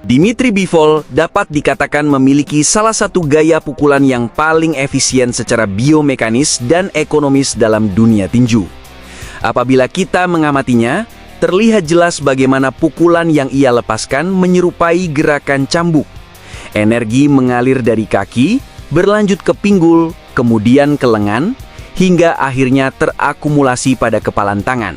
Dimitri Bivol dapat dikatakan memiliki salah satu gaya pukulan yang paling efisien secara biomekanis dan ekonomis dalam dunia tinju. Apabila kita mengamatinya, terlihat jelas bagaimana pukulan yang ia lepaskan menyerupai gerakan cambuk. Energi mengalir dari kaki, berlanjut ke pinggul, kemudian ke lengan, hingga akhirnya terakumulasi pada kepalan tangan.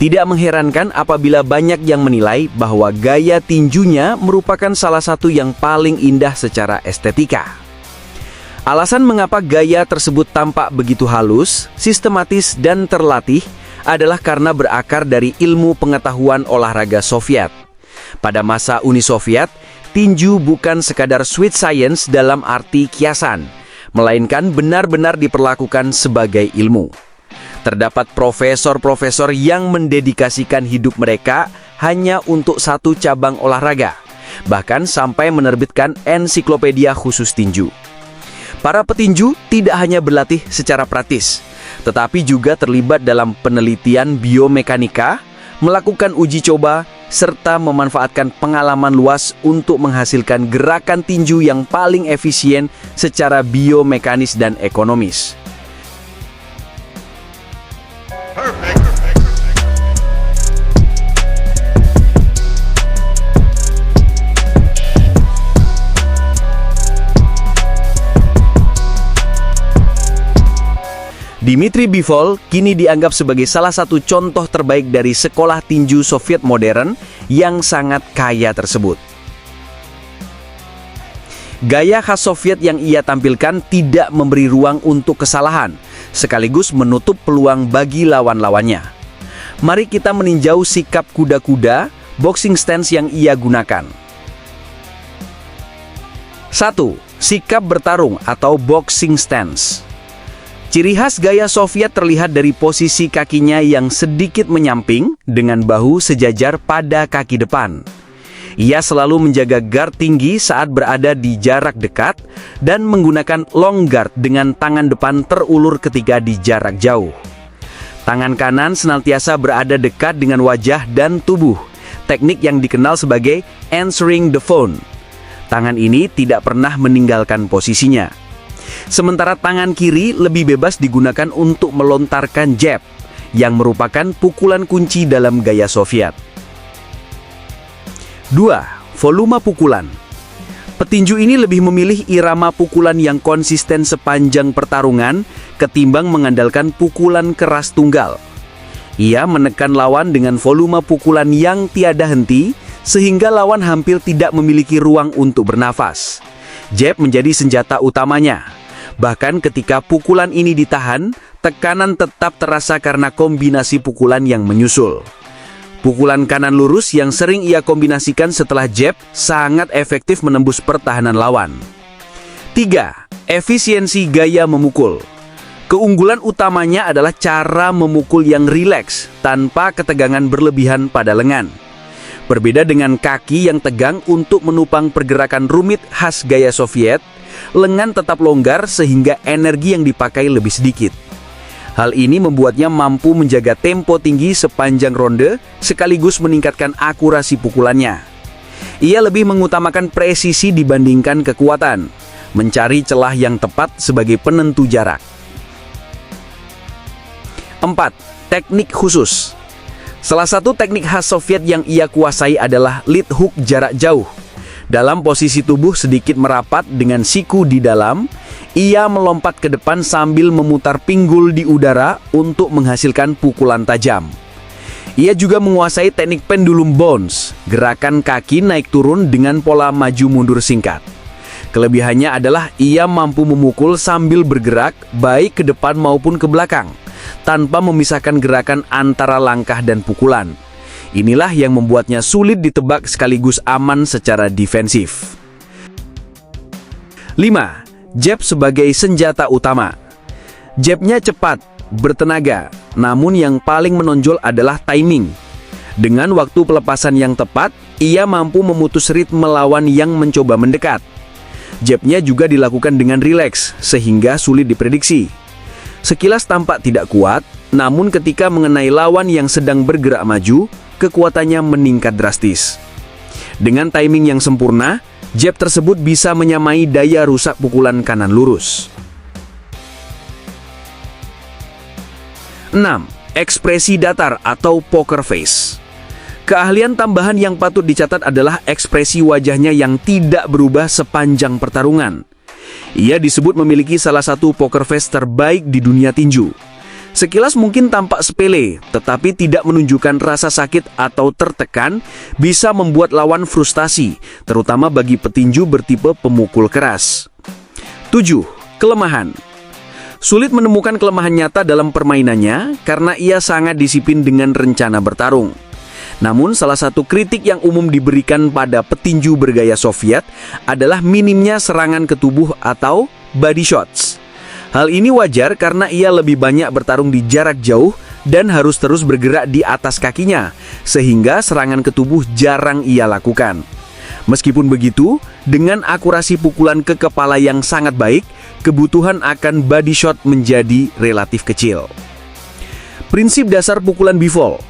Tidak mengherankan apabila banyak yang menilai bahwa gaya tinjunya merupakan salah satu yang paling indah secara estetika. Alasan mengapa gaya tersebut tampak begitu halus, sistematis, dan terlatih adalah karena berakar dari ilmu pengetahuan olahraga Soviet. Pada masa Uni Soviet, tinju bukan sekadar sweet science dalam arti kiasan, melainkan benar-benar diperlakukan sebagai ilmu. Terdapat profesor-profesor yang mendedikasikan hidup mereka hanya untuk satu cabang olahraga, bahkan sampai menerbitkan ensiklopedia khusus tinju. Para petinju tidak hanya berlatih secara praktis, tetapi juga terlibat dalam penelitian biomekanika, melakukan uji coba, serta memanfaatkan pengalaman luas untuk menghasilkan gerakan tinju yang paling efisien secara biomekanis dan ekonomis. Dimitri Bivol kini dianggap sebagai salah satu contoh terbaik dari sekolah tinju Soviet modern yang sangat kaya tersebut. Gaya khas Soviet yang ia tampilkan tidak memberi ruang untuk kesalahan, sekaligus menutup peluang bagi lawan-lawannya. Mari kita meninjau sikap kuda-kuda boxing stance yang ia gunakan. 1. Sikap bertarung atau boxing stance. Ciri khas gaya Soviet terlihat dari posisi kakinya yang sedikit menyamping dengan bahu sejajar pada kaki depan. Ia selalu menjaga guard tinggi saat berada di jarak dekat dan menggunakan long guard dengan tangan depan terulur ketika di jarak jauh. Tangan kanan senantiasa berada dekat dengan wajah dan tubuh, teknik yang dikenal sebagai answering the phone. Tangan ini tidak pernah meninggalkan posisinya. Sementara tangan kiri lebih bebas digunakan untuk melontarkan jab, yang merupakan pukulan kunci dalam gaya Soviet. 2. Volume pukulan. Petinju ini lebih memilih irama pukulan yang konsisten sepanjang pertarungan ketimbang mengandalkan pukulan keras tunggal. Ia menekan lawan dengan volume pukulan yang tiada henti, sehingga lawan hampir tidak memiliki ruang untuk bernafas. Jab menjadi senjata utamanya. Bahkan ketika pukulan ini ditahan, tekanan tetap terasa karena kombinasi pukulan yang menyusul. Pukulan kanan lurus yang sering ia kombinasikan setelah jab sangat efektif menembus pertahanan lawan. 3. Efisiensi gaya memukul. Keunggulan utamanya adalah cara memukul yang rileks tanpa ketegangan berlebihan pada lengan. Berbeda dengan kaki yang tegang untuk menopang pergerakan rumit khas gaya Soviet, lengan tetap longgar sehingga energi yang dipakai lebih sedikit. Hal ini membuatnya mampu menjaga tempo tinggi sepanjang ronde sekaligus meningkatkan akurasi pukulannya. Ia lebih mengutamakan presisi dibandingkan kekuatan, mencari celah yang tepat sebagai penentu jarak. 4. Teknik khusus. Salah satu teknik khas Soviet yang ia kuasai adalah lead hook jarak jauh. Dalam posisi tubuh sedikit merapat dengan siku di dalam, ia melompat ke depan sambil memutar pinggul di udara untuk menghasilkan pukulan tajam. Ia juga menguasai teknik pendulum bounce, gerakan kaki naik turun dengan pola maju mundur singkat. Kelebihannya adalah ia mampu memukul sambil bergerak baik ke depan maupun ke belakang, tanpa memisahkan gerakan antara langkah dan pukulan. Inilah yang membuatnya sulit ditebak sekaligus aman secara defensif. 5. Jab sebagai senjata utama. Jabnya cepat, bertenaga, namun yang paling menonjol adalah timing. Dengan waktu pelepasan yang tepat, ia mampu memutus ritme lawan yang mencoba mendekat. Jabnya juga dilakukan dengan rileks, sehingga sulit diprediksi. Sekilas tampak tidak kuat, namun ketika mengenai lawan yang sedang bergerak maju, kekuatannya meningkat drastis. Dengan timing yang sempurna, jab tersebut bisa menyamai daya rusak pukulan kanan lurus. 6. Ekspresi datar atau poker face. Keahlian tambahan yang patut dicatat adalah ekspresi wajahnya yang tidak berubah sepanjang pertarungan. Ia disebut memiliki salah satu poker face terbaik di dunia tinju. Sekilas mungkin tampak sepele, tetapi tidak menunjukkan rasa sakit atau tertekan bisa membuat lawan frustasi, terutama bagi petinju bertipe pemukul keras. 7. Kelemahan. Sulit menemukan kelemahan nyata dalam permainannya karena ia sangat disiplin dengan rencana bertarung. Namun, salah satu kritik yang umum diberikan pada petinju bergaya Soviet adalah minimnya serangan ke tubuh atau body shots. Hal ini wajar karena ia lebih banyak bertarung di jarak jauh dan harus terus bergerak di atas kakinya, sehingga serangan ke tubuh jarang ia lakukan. Meskipun begitu, dengan akurasi pukulan ke kepala yang sangat baik, kebutuhan akan body shot menjadi relatif kecil. Prinsip dasar pukulan bivol.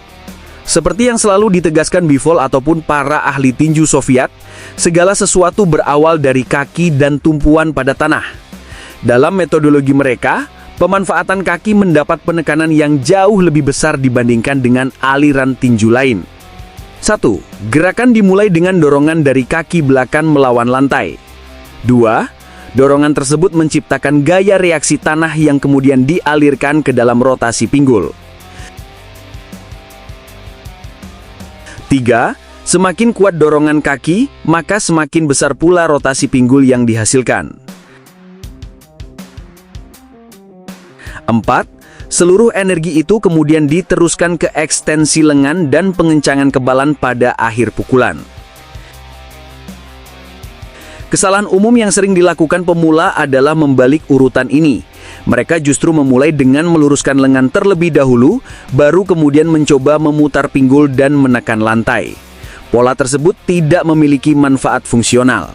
Seperti yang selalu ditegaskan Bivol ataupun para ahli tinju Soviet, segala sesuatu berawal dari kaki dan tumpuan pada tanah. Dalam metodologi mereka, pemanfaatan kaki mendapat penekanan yang jauh lebih besar dibandingkan dengan aliran tinju lain. 1. Gerakan dimulai dengan dorongan dari kaki belakang melawan lantai. 2. Dorongan tersebut menciptakan gaya reaksi tanah yang kemudian dialirkan ke dalam rotasi pinggul. 3. Semakin kuat dorongan kaki, maka semakin besar pula rotasi pinggul yang dihasilkan. 4. Seluruh energi itu kemudian diteruskan ke ekstensi lengan dan pengencangan kebalan pada akhir pukulan. Kesalahan umum yang sering dilakukan pemula adalah membalik urutan ini. Mereka justru memulai dengan meluruskan lengan terlebih dahulu, baru kemudian mencoba memutar pinggul dan menekan lantai. Pola tersebut tidak memiliki manfaat fungsional.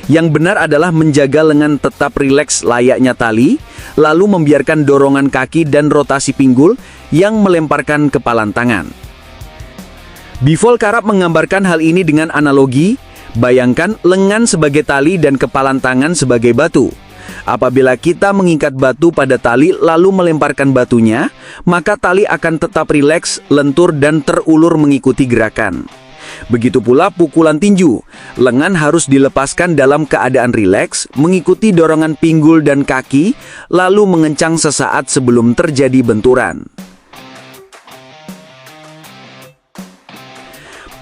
Yang benar adalah menjaga lengan tetap rileks layaknya tali, lalu membiarkan dorongan kaki dan rotasi pinggul yang melemparkan kepalan tangan. Bivol kerap menggambarkan hal ini dengan analogi. Bayangkan lengan sebagai tali dan kepalan tangan sebagai batu. Apabila kita mengikat batu pada tali lalu melemparkan batunya, maka tali akan tetap rileks, lentur, dan terulur mengikuti gerakan. Begitu pula pukulan tinju, lengan harus dilepaskan dalam keadaan rileks, mengikuti dorongan pinggul dan kaki, lalu mengencang sesaat sebelum terjadi benturan.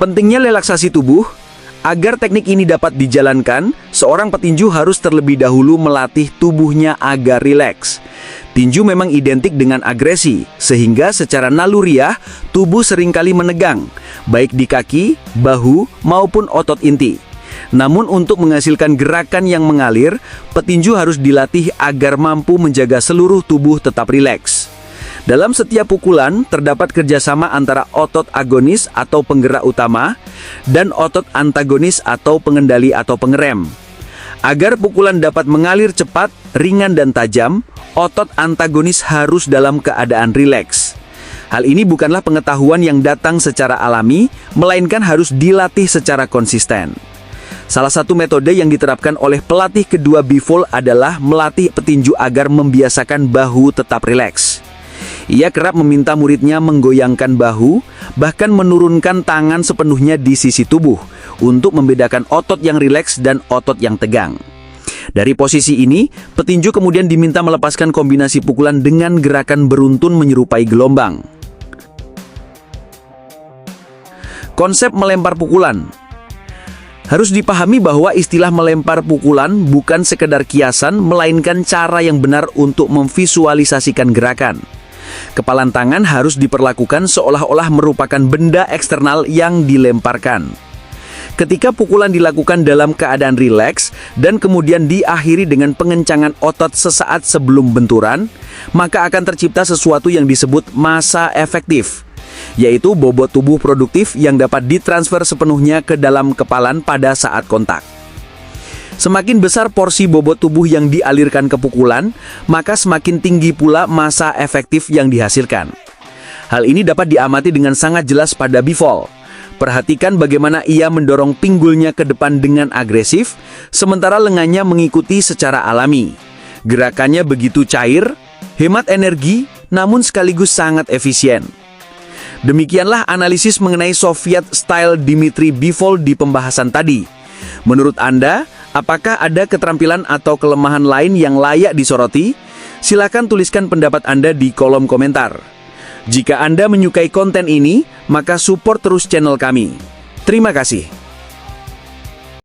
Pentingnya relaksasi tubuh. Agar teknik ini dapat dijalankan, seorang petinju harus terlebih dahulu melatih tubuhnya agar rileks. Tinju memang identik dengan agresi, sehingga secara naluriah, tubuh seringkali menegang, baik di kaki, bahu, maupun otot inti. Namun untuk menghasilkan gerakan yang mengalir, petinju harus dilatih agar mampu menjaga seluruh tubuh tetap rileks. Dalam setiap pukulan, terdapat kerjasama antara otot agonis atau penggerak utama dan otot antagonis atau pengendali atau pengerem. Agar pukulan dapat mengalir cepat, ringan, dan tajam, otot antagonis harus dalam keadaan rileks. Hal ini bukanlah pengetahuan yang datang secara alami, melainkan harus dilatih secara konsisten. Salah satu metode yang diterapkan oleh pelatih kedua Bivol adalah melatih petinju agar membiasakan bahu tetap rileks. Ia kerap meminta muridnya menggoyangkan bahu, bahkan menurunkan tangan sepenuhnya di sisi tubuh untuk membedakan otot yang rileks dan otot yang tegang. Dari posisi ini, petinju kemudian diminta melepaskan kombinasi pukulan dengan gerakan beruntun menyerupai gelombang. Konsep melempar pukulan. Harus dipahami bahwa istilah melempar pukulan bukan sekedar kiasan, melainkan cara yang benar untuk memvisualisasikan gerakan. Kepalan tangan harus diperlakukan seolah-olah merupakan benda eksternal yang dilemparkan. Ketika pukulan dilakukan dalam keadaan rileks dan kemudian diakhiri dengan pengencangan otot sesaat sebelum benturan, maka akan tercipta sesuatu yang disebut massa efektif, yaitu bobot tubuh produktif yang dapat ditransfer sepenuhnya ke dalam kepalan pada saat kontak. Semakin besar porsi bobot tubuh yang dialirkan ke pukulan, maka semakin tinggi pula massa efektif yang dihasilkan. Hal ini dapat diamati dengan sangat jelas pada Bivol. Perhatikan bagaimana ia mendorong pinggulnya ke depan dengan agresif, sementara lengannya mengikuti secara alami. Gerakannya begitu cair, hemat energi, namun sekaligus sangat efisien. Demikianlah analisis mengenai Soviet style Dmitry Bivol di pembahasan tadi. Menurut Anda, apakah ada keterampilan atau kelemahan lain yang layak disoroti? Silakan tuliskan pendapat Anda di kolom komentar. Jika Anda menyukai konten ini, maka support terus channel kami. Terima kasih.